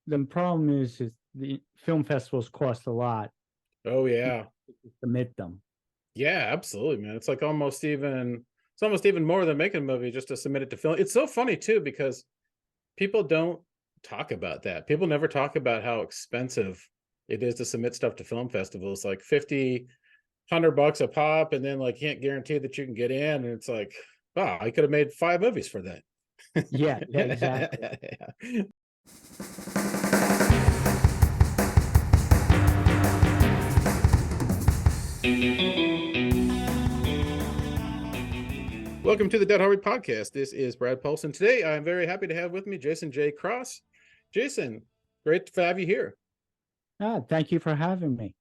the problem is the film festivals cost a lot Oh yeah. to submit them. Yeah, absolutely, man. It's almost even more than making a movie just to submit it to film. It's so funny too because people don't talk about that. People never talk about how expensive it is to submit stuff to film festivals, like 50, $100 a pop, and then like can't guarantee that you can get in. And it's like, wow, I could have made 5 movies for that. Yeah, yeah, exactly. Yeah. Welcome to the Dead Harvey podcast. This is Brad Paulson. Today, I'm very happy to have with me Jason J. Cross. Jason, great to have you here. Thank you for having me.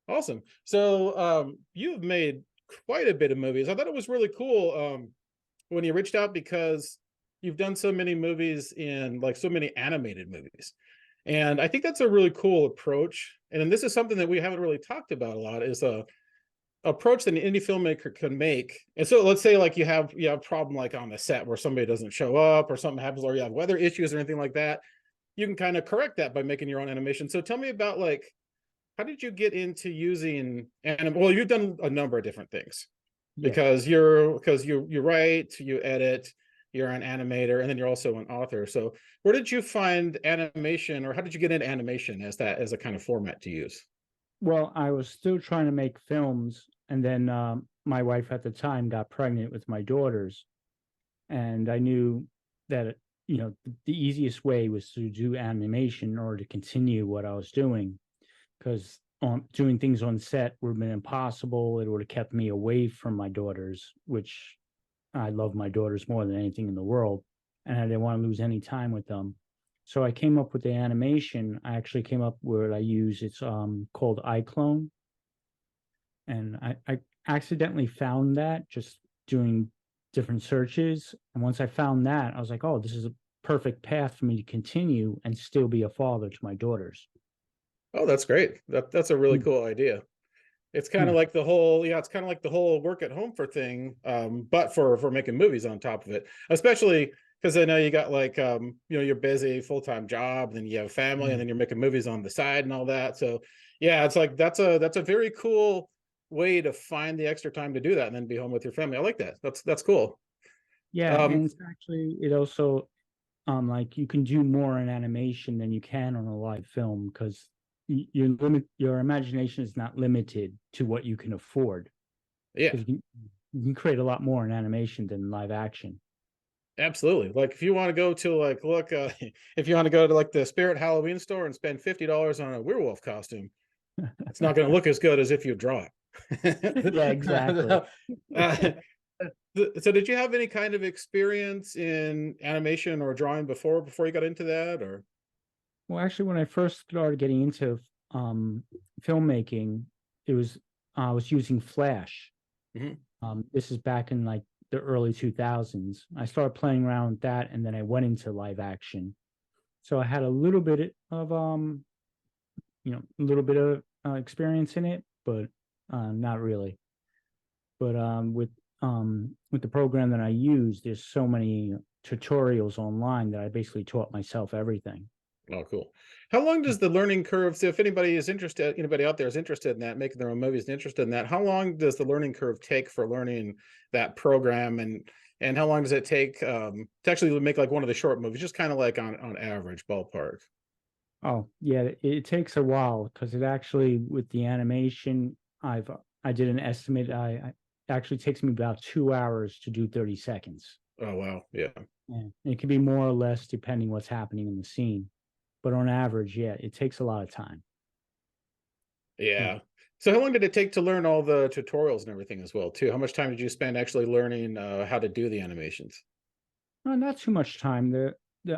Awesome. So, you've made quite a bit of movies. I thought it was really cool when you reached out because you've done so many movies in like so many animated movies. And I think that's a really cool approach. And this is something that we haven't really talked about a lot is a approach that an indie filmmaker can make. And so let's say like you have a problem like on the set where somebody doesn't show up or something happens or you have weather issues or anything like that. You can kind of correct that by making your own animation. So tell me about like how did you get into using well, you've done a number of different things Yeah. because you write, you edit, you're an animator, and then you're also an author. So where did you find animation or how did you get into animation as a kind of format to use? Well, I was still trying to make films, and then my wife at the time got pregnant with my daughters, and I knew that the easiest way was to do animation in order to continue what I was doing, because doing things on set would have been impossible. It would have kept me away from my daughters, which I love my daughters more than anything in the world, and I didn't want to lose any time with them. So I came up with the animation. I actually came up with what I use. It's called iClone, and I accidentally found that just doing different searches. And once I found that, I was like, oh, this is a perfect path for me to continue and still be a father to my daughters. Oh, that's great. That's a really Mm. cool idea. It's kind of Yeah. like it's kind of like the whole work at home for thing, but for making movies on top of it, especially because I know you got like you're busy full-time job, then you have a family, and Yeah. then you're making movies on the side and all that. So yeah, it's like that's a very cool way to find the extra time to do that and then be home with your family. I like that. That's cool. Yeah, Um, and it's actually it also like you can do more in animation than you can on a live film because your imagination is not limited to what you can afford yeah. because you can create a lot more in animation than live action. Absolutely. Like if you want to go to like look if you want to go to like the Spirit Halloween store and spend $50 on a werewolf costume, it's not going to look as good as if you draw Yeah, exactly. it. uh, so did you have any kind of experience in animation or drawing before you got into that or Well, actually, when I first started getting into um, filmmaking, it was I was using Flash. Mhm. This is back in like the early 2000s. I started playing around with that, and then I went into live action. So I had a little bit of a little bit of experience in it, but not really. But with the program that I use, there's so many tutorials online that I basically taught myself everything. Oh, cool. How long does the learning curve, so if anybody out there is interested in that, making their own movies and interested in that, how long does the learning curve take for learning that program and how long does it take to actually make like one of the short movies, just kind of like on average ballpark? Oh, yeah, it takes a while because it actually with the animation, I did an estimate. I actually takes me about 2 hours to do 30 seconds. Oh wow, yeah. Yeah. It can be more or less depending what's happening in the scene. But on average, yeah, it takes a lot of time. Yeah. Yeah. So how long did it take to learn all the tutorials and everything as well too? How much time did you spend actually learning how to do the animations? Not too much time. The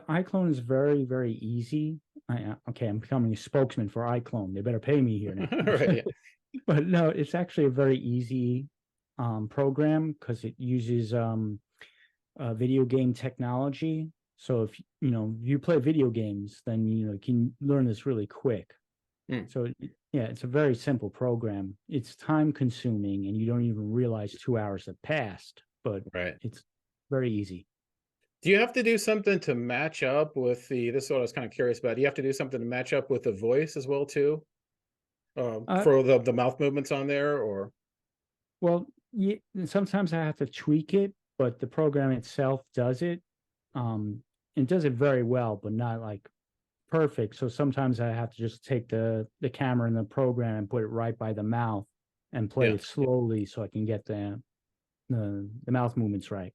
iClone is very, very easy. Okay, I'm becoming a spokesman for iClone. They better pay me here now. Right, yeah. But no, it's actually a very easy program because it uses video game technology. So if you play video games, then you can learn this really quick. Hmm. So yeah, it's a very simple program. It's time consuming, and you don't even realize 2 hours have passed. But Right. it's very easy. Do you have to do something to match up with the this is what I was kind of curious about. Do you have to do something to match up with the voice as well too? Uh, For the mouth movements on there or well, yeah, sometimes I have to tweak it, but the program itself does it. It does it very well, but not like perfect. So sometimes I have to just take the camera in the program and put it right by the mouth and play yeah. it slowly so I can get the mouth movements right.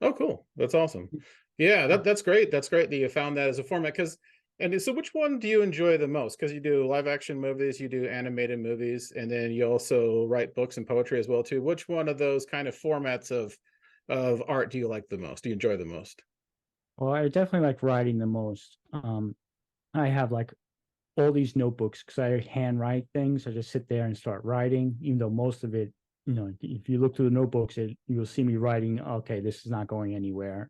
Oh, cool. That's awesome. Yeah, Yeah. that's great. That's great that you found that as a format. Because and so which one do you enjoy the most? Because you do live action movies, you do animated movies, and then you also write books and poetry as well too. Which one of those kind of formats of art do you like the most? Do you enjoy the most? Well, I definitely like writing the most. I have like all these notebooks because I handwrite things. I just sit there and start writing, even though most of it, if you look through the notebooks, you'll see me writing, okay, this is not going anywhere.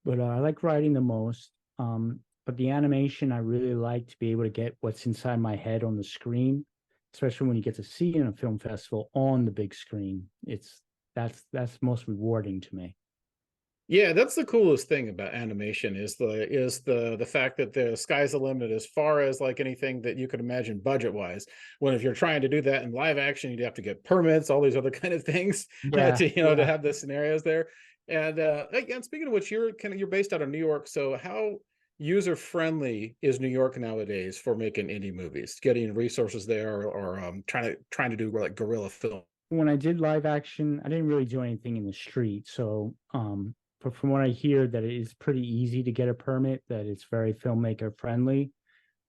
But I like writing the most. But the animation, I really like to be able to get what's inside my head on the screen, especially when you get to see in a film festival on the big screen. That's most rewarding to me. Yeah, that's the coolest thing about animation is the fact that the sky's the limit as far as like anything that you could imagine budget wise. When if you're trying to do that in live action, you'd have to get permits, all these other kind of things Yeah, to to yeah. have the scenarios there. And speaking of which, you're based out of New York, so how user friendly is New York nowadays for making indie movies, getting resources there or trying to do like guerrilla film? When I did live action, I didn't really do anything in the street. So, but from what I hear, that it is pretty easy to get a permit, that it's very filmmaker friendly.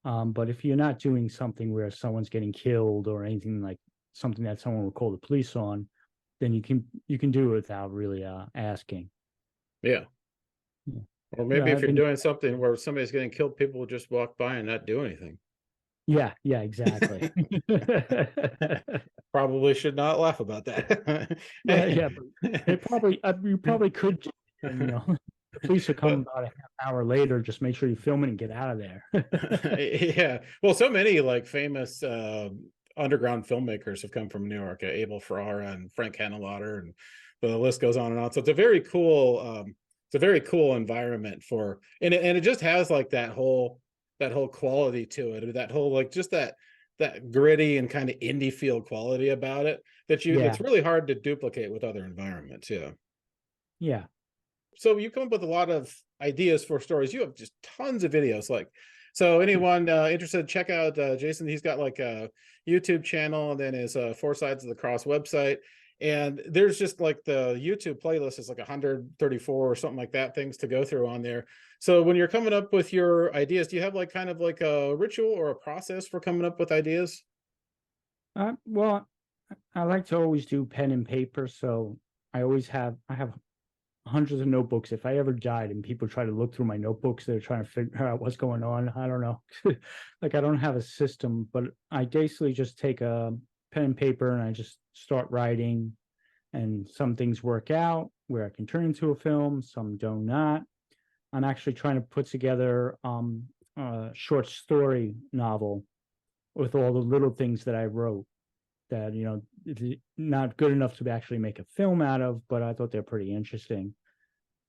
But if you're not doing something where someone's getting killed or anything like something that someone will call the police on, then you can do it without really asking. Yeah. Yeah. Or Yeah, maybe if I've you're been. doing something where somebody's getting killed, people will just walk by and not do anything. Yeah, yeah, exactly. Probably should not laugh about that. Yeah, yeah, but it probably you probably could, and the police will come But about a half hour later. Just make sure you film it and get out of there. yeah, well, so many like famous underground filmmakers have come from New York, Abel Ferrara and Frank Henenlotter, and the list goes on and on. So it's a very cool environment for, and it just has like that whole quality to it, or that whole like just that gritty and kind of indie feel quality about it Yeah, that's really hard to duplicate with other environments. Yeah. yeah. So you come up with a lot of ideas for stories. You have just tons of videos. Like, so anyone interested, check out Jason. He's got like a YouTube channel and then his Four Sides of the Cross website. And there's just like the YouTube playlist is like 134 or something like that, things to go through on there. So when you're coming up with your ideas, do you have like kind of like a ritual or a process for coming up with ideas? Well, I like to always do pen and paper, so I have hundreds of notebooks. If I ever died and people try to look through my notebooks, they're trying to figure out what's going on. I don't know. Like I don't have a system, but I basically just take a pen and paper and I just start writing. And some things work out where I can turn into a film, some do not. I'm actually trying to put together a short story novel with all the little things that I wrote that it's not good enough to actually make a film out of, but I thought they're pretty interesting.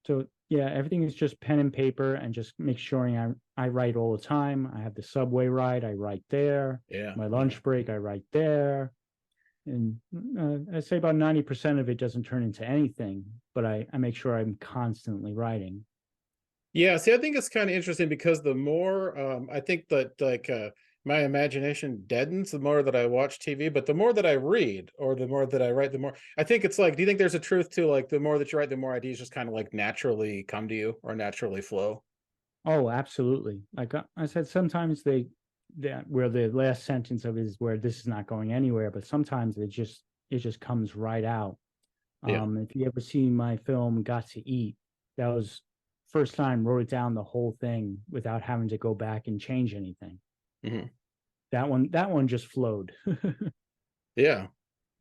So yeah, everything is just pen and paper and just make sure I write all the time. I have the subway ride, I write there. Yeah. My Yeah. lunch break, I write there. And I'd say about 90% of it doesn't turn into anything, but I make sure I'm constantly writing. Yeah, see, I think it's kind of interesting because the more I think that like my imagination deadens the more that I watch TV, but the more that I read or the more that I write, the more I think it's like, do you think there's a truth to like the more that you write, the more ideas just kind of like naturally come to you or naturally flow? Oh, absolutely. Like I said, sometimes that where the last sentence of it is where this is not going anywhere, but sometimes it just comes right out. Yeah. If you ever see my film Got to Eat, that was first time wrote it down the whole thing without having to go back and change anything. Hmm. That one just flowed. Yeah.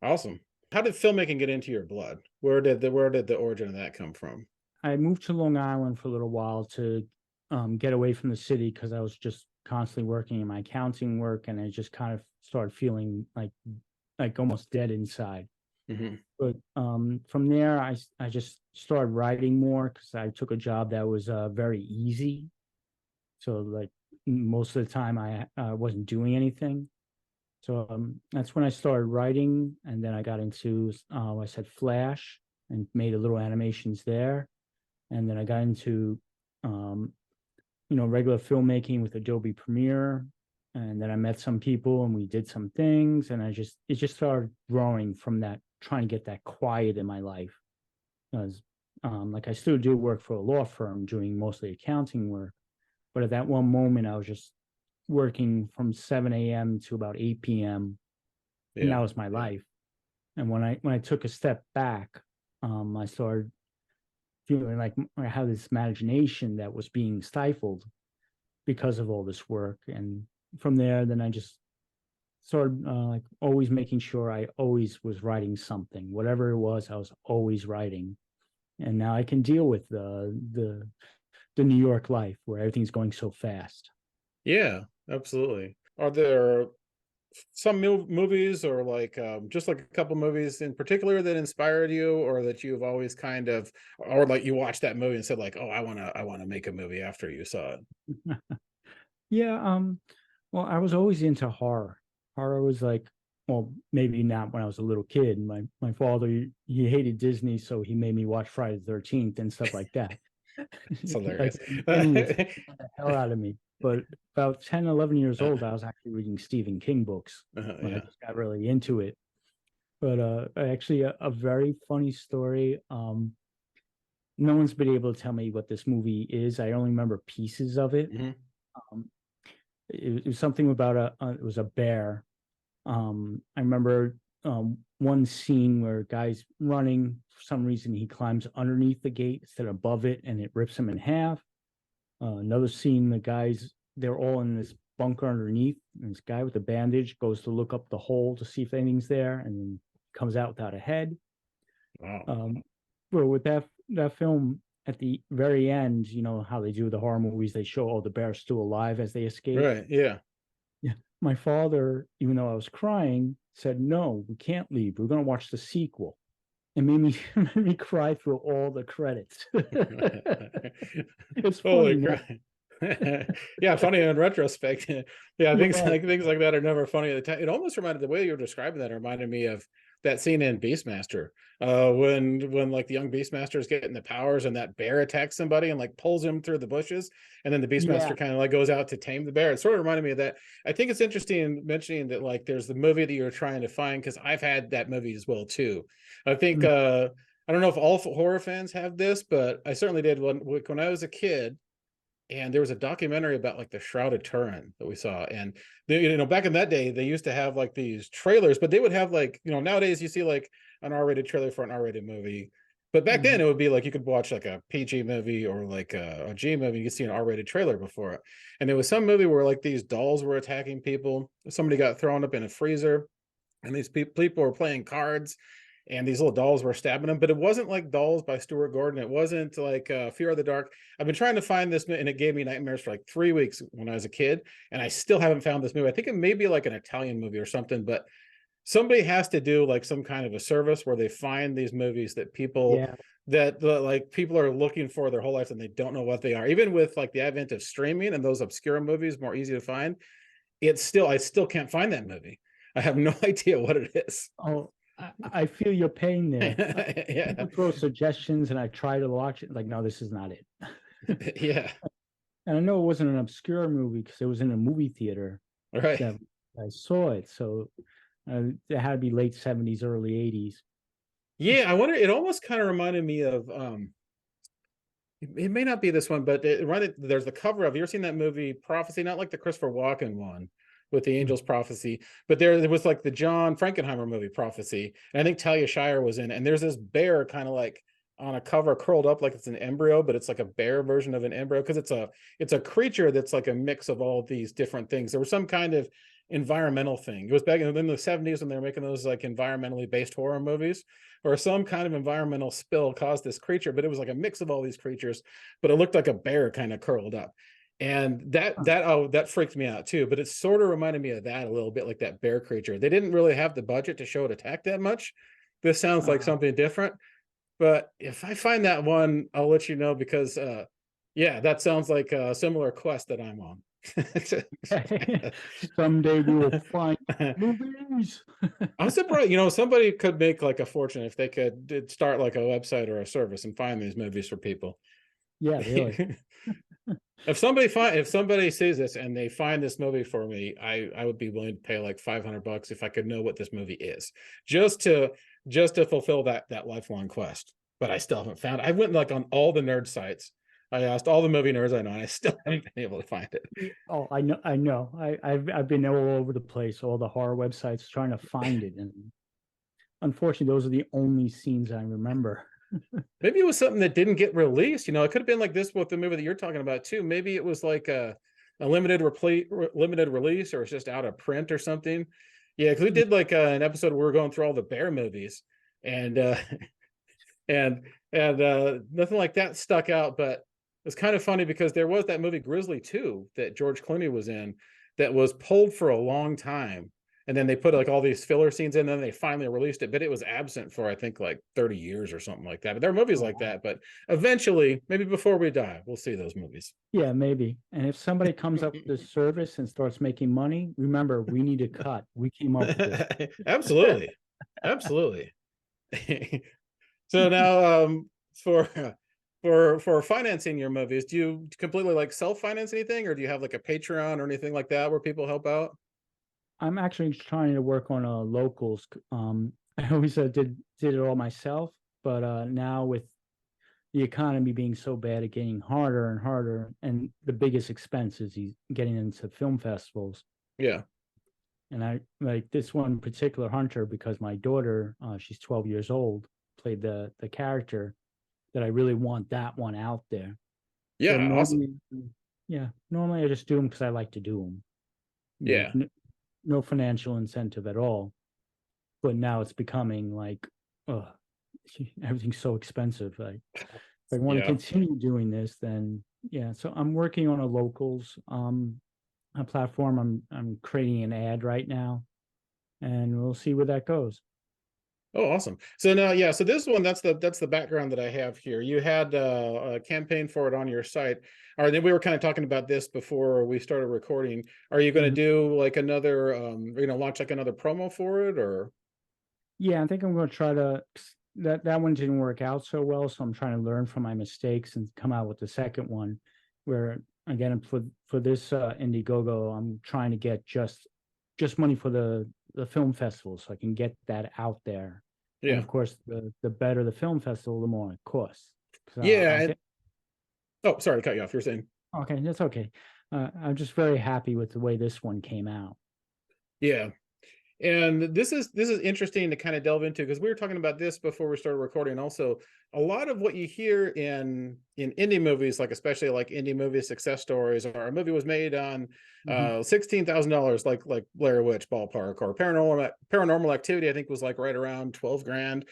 Awesome. How did filmmaking get into your blood? Where did the origin of that come from? I moved to Long Island for a little while to get away from the city because I was just constantly working in my accounting work, and I just kind of started feeling like almost dead inside. Hmm. But from there, I just started writing more because I took a job that was very easy. So like most of the time, I wasn't doing anything. So that's when I started writing, and then I got into I said Flash and made a little animations there, and then I got into um, regular filmmaking with Adobe Premiere, and then I met some people and we did some things, and it just started growing from that, trying to get that quiet in my life. Because like I still do work for a law firm doing mostly accounting work, but at that one moment I was just working from 7 a.m. to about 8 p.m., and that Yeah. was my life. And when I took a step back, I started feeling like I had this imagination that was being stifled because of all this work. And from there, then I just started like always making sure I always was writing something, whatever it was, I was always writing. And now I can deal with the New York life where everything's going so fast. Yeah, absolutely. Are there some movies or like just like a couple movies in particular that inspired you, or that you've always kind of, or like you watched that movie and said like, oh, I want to make a movie after you saw it? Yeah, well, I was always into horror. Horror was like, well, maybe not when I was a little kid. My father, he hated Disney, so he made me watch Friday the 13th and stuff like that. It's Like hilarious. any of the hell out of me. But about 10, 11 years old, I was actually reading Stephen King books when I Yeah. just got really into it. But actually, a very funny story. No one's been able to tell me what this movie is. I only remember pieces of it. Hmm. Um, it was something about it was a bear. I remember one scene where a guy's running. For some reason, he climbs underneath the gate instead of above it, and it rips him in half. Another scene, they're all in this bunker underneath, and this guy with a bandage goes to look up the hole to see if anything's there, and then comes out without a head. Wow. Um, but with that film, at the very end, you know how they do the horror movies, they show all the bears still alive as they escape. Right. Yeah. Yeah. My father, even though I was crying, said, "No, we can't leave. We're going to watch the sequel." And made me made me cry through all the credits. It's funny Holy now. crap. Yeah, funny in retrospect. Yeah, Yeah, things like that are never funny at the time. It almost reminded, the way you were describing that reminded me of that scene in Beastmaster. When like the young Beastmaster is getting the powers and that bear attacks somebody and like pulls him through the bushes, and then the yeah, Beastmaster kind of like goes out to tame the bear. It sort of reminded me of that. I think it's interesting mentioning that like there's the movie that you're trying to find, because I've had that movie as well too. I think mm, I don't know if all horror fans have this, but I certainly did when I was a kid. And there was a documentary about like the Shroud of Turin that we saw, and back in that day they used to have like these trailers, but they would have like, nowadays you see like an R-rated trailer for an R-rated movie, but back then mm, it would be like you could watch like a PG movie or like a G movie, you could see an R-rated trailer before it. And there was some movie where like these dolls were attacking people, somebody got thrown up in a freezer, and these people were playing cards, and these little dolls were stabbing them. But it wasn't like Dolls by Stuart Gordon. It wasn't like Fear of the Dark. I've been trying to find this, and it gave me nightmares for like 3 weeks when I was a kid, and I still haven't found this movie. I think it may be like an Italian movie or something, but somebody has to do like some kind of a service where they find these movies that people, yeah. like people are looking for their whole life and they don't know what they are. Even with like the advent of streaming and those obscure movies more easy to find, I still can't find that movie. I have no idea what it is. Oh, I feel your pain there. Yeah. People throw suggestions, and I try to watch it. Like, no, this is not it. Yeah. And I know it wasn't an obscure movie because it was in a movie theater Right. that I saw it. So it had to be late 70s, early 80s. Yeah, I wonder, it almost kind of reminded me of it may not be this one, but there's the cover of, you ever seen that movie Prophecy? Not like the Christopher Walken one with the Mm. Angel's Prophecy, but there was like the John Frankenheimer movie Prophecy. And I think Talia Shire was in, and there's this bear kind of like on a cover curled up like it's an embryo, but it's like a bear version of an embryo, because it's a creature that's like a mix of all these different things. There was some kind of environmental thing. It was back in the 70s when they were making those like environmentally based horror movies, or some kind of environmental spill caused this creature, but it was like a mix of all these creatures, but it looked like a bear kind of curled up. And that freaked me out too. But it sort of reminded me of that a little bit, like that bear creature. They didn't really have the budget to show it attack that much, this sounds like Uh, something different. But if I find that one, I'll let you know because yeah, that sounds like a similar quest that I'm on. someday we will find movies. I'm surprised, somebody could make like a fortune if they could start like a website or a service and find these movies for people. Yeah, really. If somebody sees this and they find this movie for me, I would be willing to pay like $500 if I could know what this movie is, just to fulfill that lifelong quest. But I still haven't found it. I went like on all the nerd sites. I asked all the movie nerds I know, and I still haven't been able to find it. Oh, I know, I know. I've been all over the place, all the horror websites trying to find it, and unfortunately, those are the only scenes I remember. Maybe it was something that didn't get released. It could have been like this with the movie that you're talking about too. Maybe it was like a limited release, or it's just out of print or something. Yeah, because we did like an episode where we were going through all the Bear movies, and and nothing like that stuck out. But it's kind of funny because there was that movie Grizzly 2 that George Clooney was in that was pulled for a long time. And then they put like all these filler scenes in, and then they finally released it, but it was absent for I think like 30 years or something like that. But there are movies Oh, like wow. that. But eventually, maybe before we die, we'll see those movies. Yeah, maybe. And if somebody comes up with this service and starts making money, remember, we need a cut. We came up with this. Absolutely. Absolutely. So now for for financing your movies, do you completely like self-finance anything, or do you have like a Patreon or anything like that where people help out? I'm actually trying to work on a locals. I always did it all myself, but now with the economy being so bad, it getting harder and harder, and the biggest expense is he's getting into film festivals. Yeah. And I like this one particular hunter because my daughter, she's 12 years old, played the character that I really want that one out there. But Yeah, awesome. normally, yeah, normally I just do them because I like to do them. Yeah. No financial incentive at all. But now it's becoming like, oh, everything's so expensive. If I want to Yeah. continue doing this, then yeah. So I'm working on a locals a platform. I'm creating an ad right now, and we'll see where that goes. Oh, awesome. So now, yeah, so this one, that's the background that I have here. You had a campaign for it on your site. Or then we were kind of talking about this before we started recording. Are you going to Mhm. do like another launch like another promo for it, or Yeah, I think I'm going to try to. That one didn't work out so well, so I'm trying to learn from my mistakes and come out with the second one. Where again for this Indiegogo, I'm trying to get just money for the film festival, so I can get that out there. And yeah. of course, the better the film festival, the more it costs. So Yeah, I'll and get oh, sorry to cut you off. You're saying. okay. That's okay. I'm just very happy with the way this one came out. Yeah. And this is interesting to kind of delve into because we were talking about this before we started recording. Also, a lot of what you hear in indie movies, like especially like indie movie success stories, or a movie was made on Mhm. $16,000, like Blair Witch ballpark, or paranormal activity, I think was like right around 12 grand.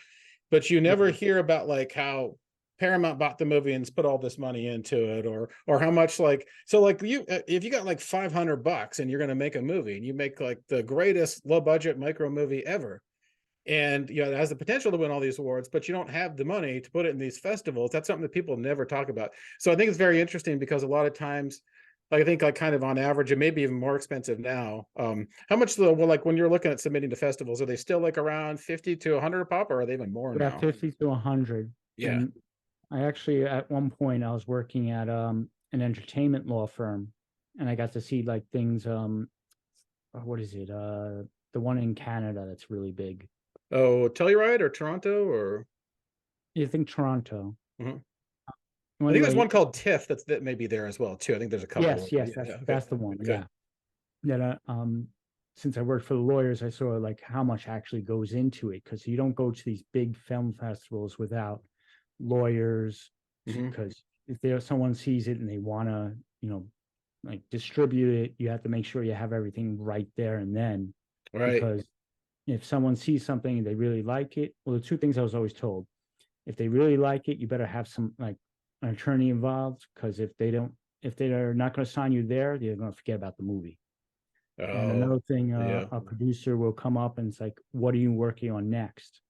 But you never Yeah. hear about like how Paramount bought the movie and put all this money into it, or how much like so like you if you got like $500 and you're going to make a movie and you make like the greatest low budget micro movie ever, and it has the potential to win all these awards, but you don't have the money to put it in these festivals. That's something that people never talk about. So I think it's very interesting because a lot of times, like I think like kind of on average, it may be even more expensive now. How much like when you're looking at submitting to festivals, are they still like around 50 to 100 a pop, or are they even more Yeah, now? 50 to 100. Yeah. And I actually, at one point, I was working at an entertainment law firm, and I got to see like things. What is it? The one in Canada that's really big. Oh, Telluride or Toronto or You think Toronto? Mhm. Well, I think there's anyway, one called TIFF that may be there as well too. I think there's a couple of yes, yes, yeah, yeah, okay. that's the one. Okay. Yeah, that since I worked for the lawyers, I saw like how much actually goes into it because you don't go to these big film festivals without lawyers. Hmm. Because if there someone sees it and they want to, like distribute it, you have to make sure you have everything right there and then. Right. Because if someone sees something and they really like it, well, the two things I was always told: if they really like it, you better have some like an attorney involved. Because if they don't, if they're not going to sign you there, they're going to forget about the movie. And Oh, another thing, yeah. a producer will come up and it's like, "What are you working on next?"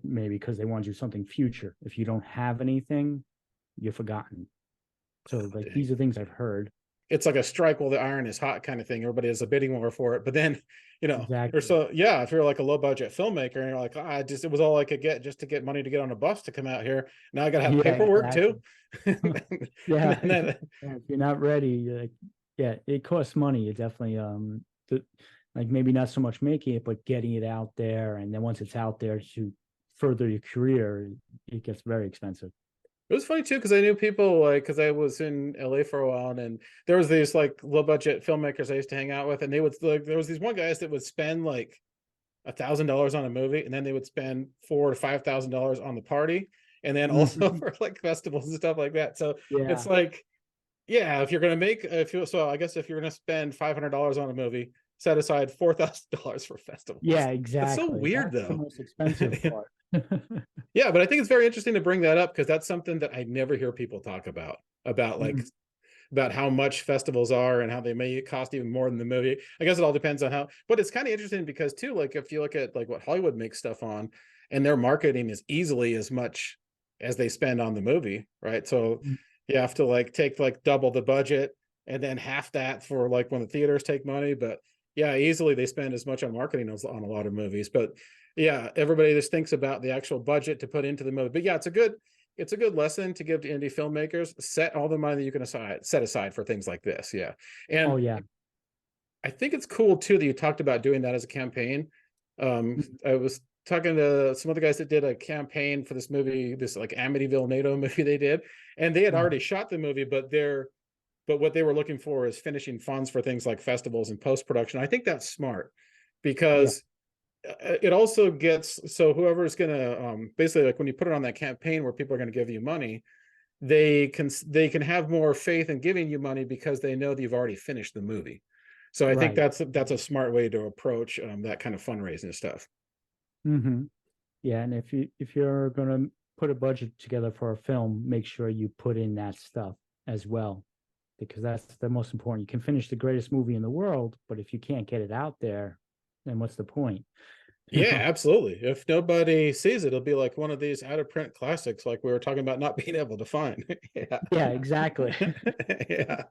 maybe because they want to do something future. If you don't have anything, you're forgotten. So like Dang. these are things I've heard. It's like a strike while the iron is hot kind of thing. Everybody has a bidding war for it. But then, or Exactly. so, yeah, if you're like a low budget filmmaker and you're like, it was all I could get just to get money to get on a bus to come out here. Now I got to have Yeah, paperwork exactly. too. and Yeah. then, Yeah, if you're not ready, like, yeah, it costs money. It definitely like maybe not so much making it, but getting it out there, and then once it's out there to further your career, it gets very expensive. it was funny too because I knew people like because I was in LA for a while and there was these like low budget filmmakers I used to hang out with, and they would like there was these one guys that would spend like $1,000 on a movie, and then they would spend $4,000 to $5,000 on the party, and then also for like festivals and stuff like that. So it's Yeah. like, yeah, if you're gonna make if you so I guess if you're gonna spend $500 on a movie, set aside $4,000 for festivals. Yeah, That's so exactly. weird That's the though. most expensive part. Yeah, but I think it's very interesting to bring that up because that's something that I never hear people talk about like Mhm. about how much festivals are and how they may cost even more than the movie. I guess it all depends on how, but it's kind of interesting because too, like if you look at like what Hollywood makes stuff on, and their marketing is easily as much as they spend on the movie, right? So you have to like take like double the budget and then half that for like when the theaters take money. But yeah, easily they spend as much on marketing as on a lot of movies. But yeah, everybody just thinks about the actual budget to put into the movie. But yeah, it's a good lesson to give to indie filmmakers. Set all the money that you can set aside for things like this. Yeah. Oh And yeah. I think it's cool too that you talked about doing that as a campaign. Mhm. I was talking to some other guys that did a campaign for this movie, this like Amityville NATO movie they did, and they had Uh, already shot the movie, but what they were looking for is finishing funds for things like festivals and post production. I think that's smart yeah. because it also gets so whoever's gonna basically like when you put it on that campaign where people are going to give you money, they can have more faith in giving you money because they know that you've already finished the movie. So I think Right. that's a smart way to approach that kind of fundraising stuff. Hmm. Yeah, and if you're gonna put a budget together for a film, make sure you put in that stuff as well, because that's the most important. You can finish the greatest movie in the world, but if you can't get it out there, then what's the point? You Yeah, know? absolutely. If nobody sees it, it'll be like one of these out of print classics, like we were talking about not being able to find. Yeah. Yeah, exactly. Yeah.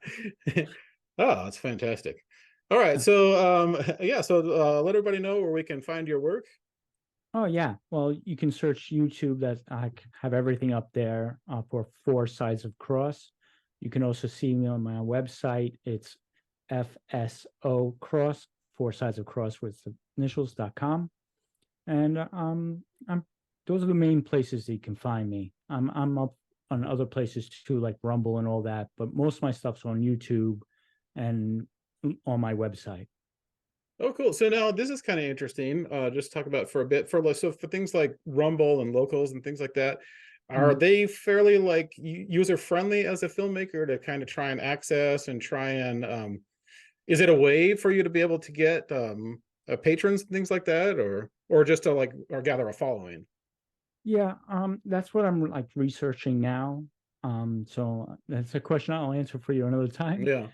Oh, that's fantastic. All right. So yeah, so let everybody know where we can find your work. Oh yeah. Well, you can search YouTube. That I have everything up there for Four Sides of Cross. You can also see me on my website. It's FSO Cross, Four Sides of Cross with the initials.com. And I'm those are the main places that you can find me. I'm up on other places too, like Rumble and all that, but most of my stuff's on YouTube and on my website. Oh, cool. So now this is kind of interesting. Just talk about for a bit for so for things like Rumble and locals and things like that. Are Mhm. they fairly like user friendly as a filmmaker to kind of try and access and try and is it a way for you to be able to get patrons and things like that, or just to like or gather a following? Yeah, that's what I'm like researching now. So that's a question I'll answer for you another time. Yeah.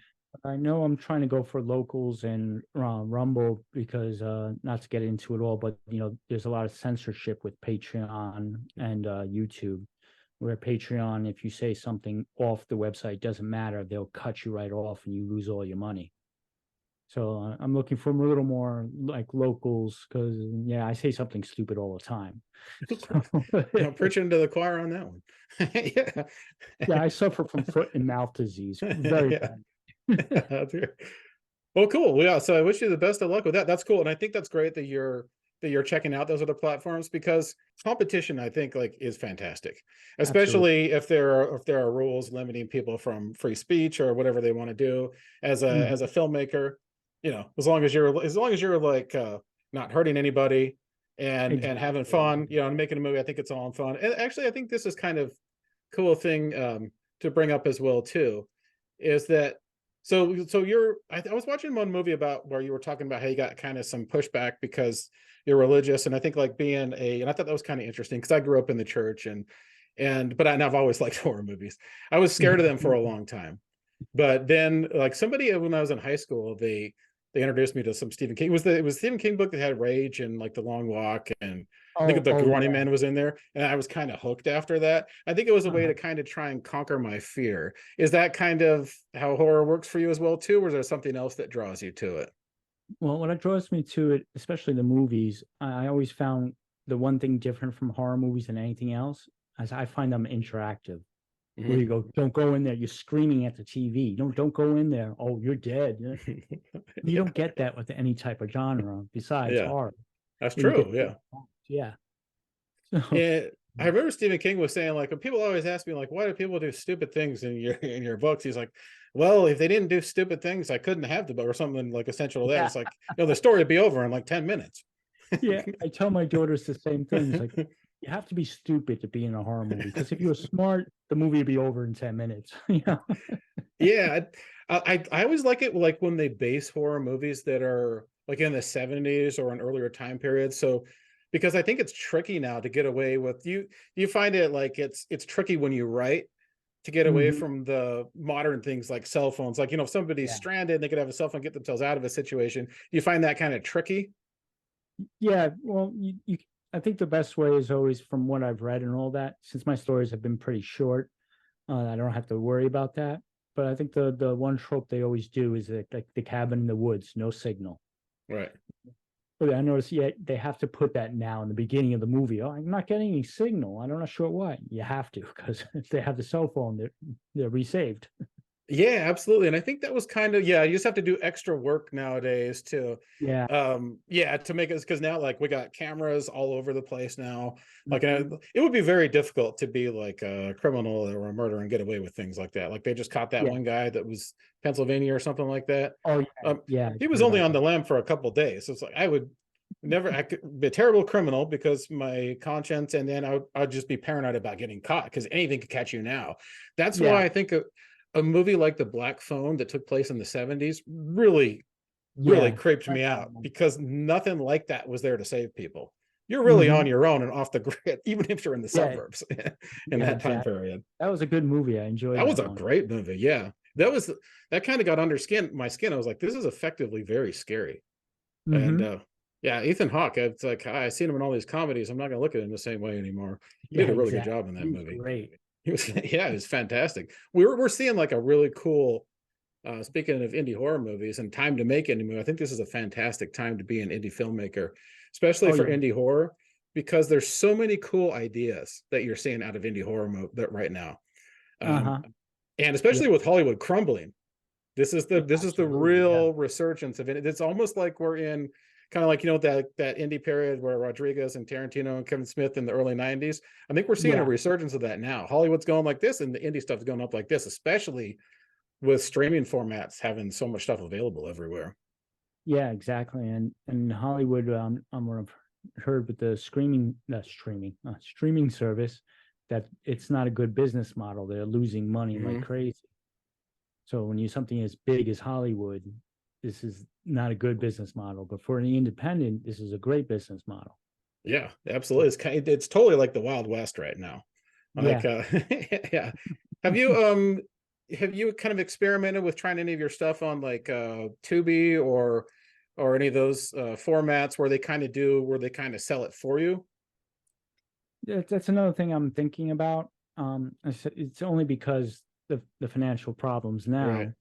I know I'm trying to go for locals and Rumble because not to get into it all, but there's a lot of censorship with Patreon and YouTube. Where Patreon, if you say something off the website, doesn't matter, they'll cut you right off and you lose all your money. So I'm looking for a little more like locals because yeah, I say something stupid all the time. So I'm preaching to the choir on that one. yeah, I suffer from foot and mouth disease Yeah. very Yeah. bad. That's great. Well, cool. Well, yeah. So I wish you the best of luck with that. That's cool. And I think that's great that you're checking out those other platforms because competition, I think, like is fantastic. Absolutely. Especially if there are rules limiting people from free speech or whatever they want to do Mhm. as a filmmaker, as long as you're like not hurting anybody and having Exactly. fun, and making a movie, I think it's all in fun. And actually, I think this is kind of cool thing to bring up as well too is that I was watching one movie about where you were talking about how you got kind of some pushback because you're religious, and I think like and I thought that was kind of interesting because I grew up in the church and I've always liked horror movies. I was scared of them for a long time, but then like somebody when I was in high school, they introduced me to some Stephen King. It was Stephen King book that had Rage and like The Long Walk, and I think the Running Yeah. Man was in there, and I was kind of hooked after that. I think it was a way Uh-huh. to kind of try and conquer my fear. Is that kind of how horror works for you as well too, or is there something else that draws you to it? Well, what draws me to it, especially the movies, I always found the one thing different from horror movies than anything else, is I find them interactive. Where Mhm. you go, don't go in there. You're screaming at the TV. Don't go in there. Oh, you're dead. You Yeah, don't get that with any type of genre besides yeah, horror. that's Where you true. get, Yeah. yeah. So Yeah, I remember Stephen King was saying like when people always ask me like why do people do stupid things in your books? He's like, well, if they didn't do stupid things, I couldn't have the book or something like essential to that. yeah, It's like the story would be over in like 10 minutes. yeah. I tell my daughters the same thing. It's like you have to be stupid to be in a horror movie because if you were smart, the movie would be over in 10 minutes. Yeah, I always like it like when they base horror movies that are like in the 70s or an earlier time period. So because I think it's tricky now to get away with you find it like it's tricky when you write to get away Hmm. from the modern things like cell phones. Like, if somebody's Yeah, stranded, they could have a cell phone, get themselves out of a situation. You find that kind of tricky? yeah. Well, I think the best way is always from what I've read and all that. Since my stories have been pretty short, I don't have to worry about that. But I think the one trope they always do is like the cabin in the woods, no signal. Right. But I noticed, yeah, they have to put that now in the beginning of the movie. Oh, I'm not getting any signal. I'm not sure why. You have to because if they have the cell phone, they're resaved. Yeah, absolutely. And I think that was kind of, yeah, you just have to do extra work nowadays to Yeah. yeah, to make us, because now like we got cameras all over the place now. Like Mhm. it would be very difficult to be like a criminal or a murderer and get away with things like that. Like they just caught that Yeah. one guy that was Pennsylvania or something like that. Oh yeah. Yeah. He I was heard only about on that. the lam for a couple of days. So it's like I could be a terrible criminal because my conscience, and then I'd just be paranoid about getting caught because anything could catch you now. That's Yeah. why I think a movie like The Black Phone that took place in the 70s really Yeah. creeped That's me the out one. because nothing like that was there to save people. You're really on Mhm. your own and off the grid, even if you're in the Yeah. suburbs in Yeah. that time Exactly. period. That was a good movie. I enjoyed That was that a one. great movie. Yeah. That kind of got under my skin. I was like, this is effectively very scary. And Hmm. yeah, Ethan Hawke, it's like I seen him in all these comedies. I'm not gonna look at him the same way anymore. He Yeah. did a really good Exactly. job in He that was movie. great. He was yeah, it was fantastic. We're seeing like a really cool speaking of indie horror movies and time to make indie movie, I think this is a fantastic time to be an indie filmmaker, especially Oh for yeah. indie horror, because there's so many cool ideas that you're seeing out of indie horror that right now, Uh um, huh. and Yeah. especially with Hollywood crumbling. This is the Absolutely. Yeah. real resurgence of it. It's almost like we're in kind of like that indie period where Rodriguez and Tarantino and Kevin Smith in the early '90s. I think we're seeing a Yeah. resurgence of that now. Hollywood's going like this, and the indie stuff's going up like this, especially with streaming formats having so much stuff available everywhere. Yeah, exactly. And Hollywood, I'm what I've heard with the streaming service, that it's not a good business model. They're losing money like Hmm. crazy. So when you something as big as Hollywood, this is not a good business model. But for an independent, this is a great business model. Yeah, absolutely. It's totally like the Wild West right now. Like Yeah. yeah. Have you kind of experimented with trying any of your stuff on like Tubi or any of those formats where they kind of sell it for you? That's another thing I'm thinking about. It's only because the financial problems Right. now.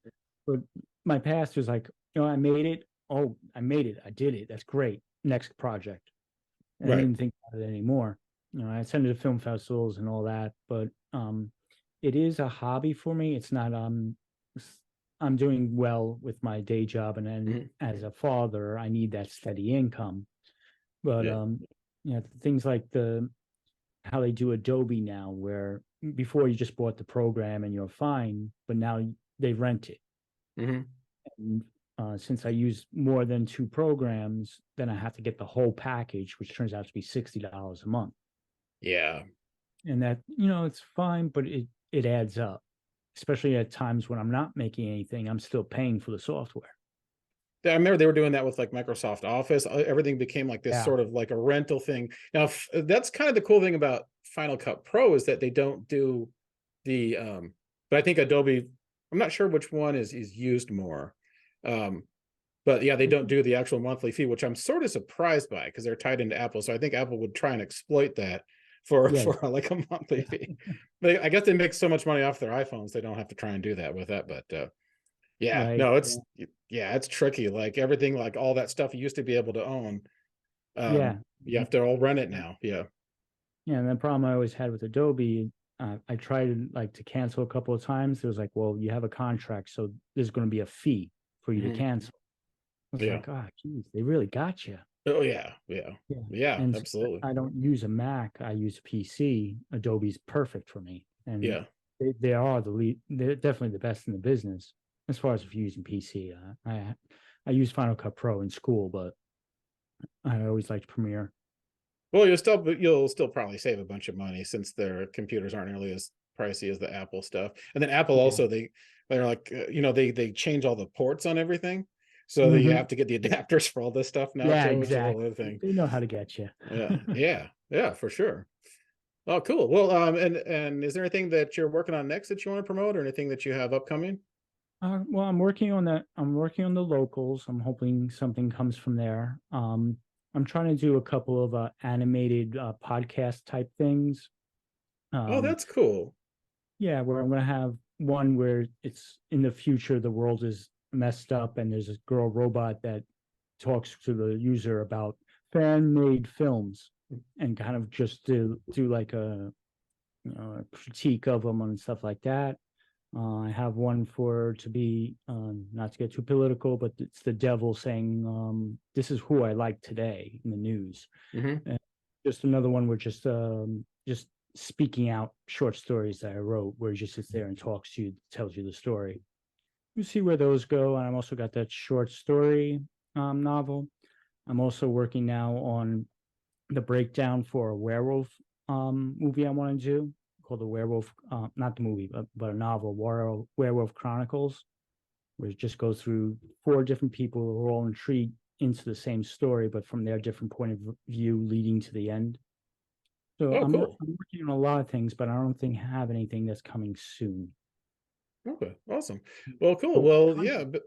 But my past was like, I made it. Oh, I made it. I did it. That's great. Next project. And I Right. didn't think about it anymore. I send it to film festivals and all that, but it is a hobby for me. It's not I'm doing well with my day job, and then Mhm. as a father, I need that steady income. But Yeah. things like how they do Adobe now, where before you just bought the program and you're fine, but now they rent it. Hmm. And since I use more than two programs, then I have to get the whole package, which turns out to be $60 a month. Yeah. And that, it's fine, but it adds up, especially at times when I'm not making anything. I'm still paying for the software. I remember they were doing that with like Microsoft Office. Everything became like this Yeah. sort of like a rental thing. Now, that's kind of the cool thing about Final Cut Pro is that they don't do the but I think Adobe, I'm not sure which one is used more. Um But yeah, they don't do the actual monthly fee, which I'm sort of surprised by because they're tied into Apple. So I think Apple would try and exploit that for Yeah, like a monthly fee. But I guess they make so much money off their iPhones, they don't have to try and do that with that. But yeah, right. no, it's tricky. Like everything, like all that stuff you used to be able to own, Yeah. you have to all rent it now. Yeah. Yeah, and the problem I always had with Adobe, I tried like to cancel a couple of times. It was like, well, you have a contract, so there's going to be a fee for you to Mhm. cancel. I was Yeah. like, oh, geez, they really got you. Oh yeah. Yeah. Yeah. Yeah. And Absolutely. I don't use a Mac. I use a PC. Adobe's perfect for me, and Yeah. they are the lead. They're definitely the best in the business as far as if you're using PC. I use Final Cut Pro in school, but I always liked Premiere. Well, you'll still probably save a bunch of money since their computers aren't nearly as pricey as the Apple stuff. And then Apple Yeah. also they're like they change all the ports on everything, so that you Hmm. have to get the adapters for all this stuff now Yeah, too, which is a whole exactly. other thing. They know how to get you. Yeah, yeah, yeah, for sure. Oh, cool. Well, and is there anything that you're working on next that you want to promote, or anything that you have upcoming? Well, I'm working on that. I'm working on the locals. I'm hoping something comes from there. I'm trying to do a couple of animated podcast type things. Oh, Um, that's cool. yeah, where I'm going to have one where it's in the future, the world is messed up, and there's a girl robot that talks to the user about fan-made films, and kind of just do like a critique of them and stuff like that. I have one for to be not to get too political, but it's the devil saying, "This is who I like today" in the news. Hmm. And just another one where just speaking out short stories that I wrote, where he just sits there and talks to you, tells you the story. You see where those go, and I've also got that short story novel. I'm also working now on the breakdown for a werewolf movie I want to do called the Werewolf, not the movie, but a novel, Werewolf Chronicles, where it just goes through four different people who are all intrigued into the same story, but from their different point of view, leading to the end. So Oh, cool. I'm working on a lot of things, but I don't think I have anything that's coming soon. Okay, awesome. Well, cool. But Watch Well, yeah, Hunter,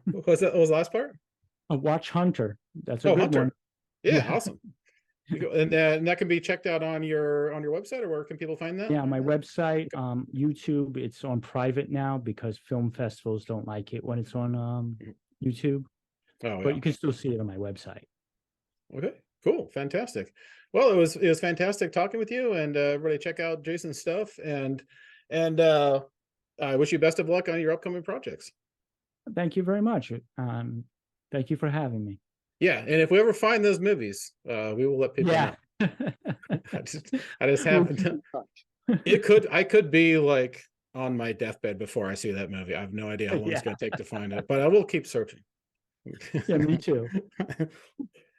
but what was the last part? Watch Hunter, that's a Oh, good one. Hunter. Yeah, Yeah. awesome. And that can be checked out on your website, or where can people find that? Yeah, on my website, Okay. YouTube, it's on private now because film festivals don't like it when it's on YouTube, Oh but yeah. you can still see it on my website. Okay. Cool. Fantastic. Well, it was fantastic talking with you, and really check out Jason's stuff, and I wish you best of luck on your upcoming projects. Thank you very much. Thank you for having me. Yeah, and if we ever find those movies, we will let people Yeah. know. I just We'll haven't. keep in touch. I could be like on my deathbed before I see that movie. I have no idea how long it's Yeah. going to take to find it, but I will keep searching. Yeah, me too.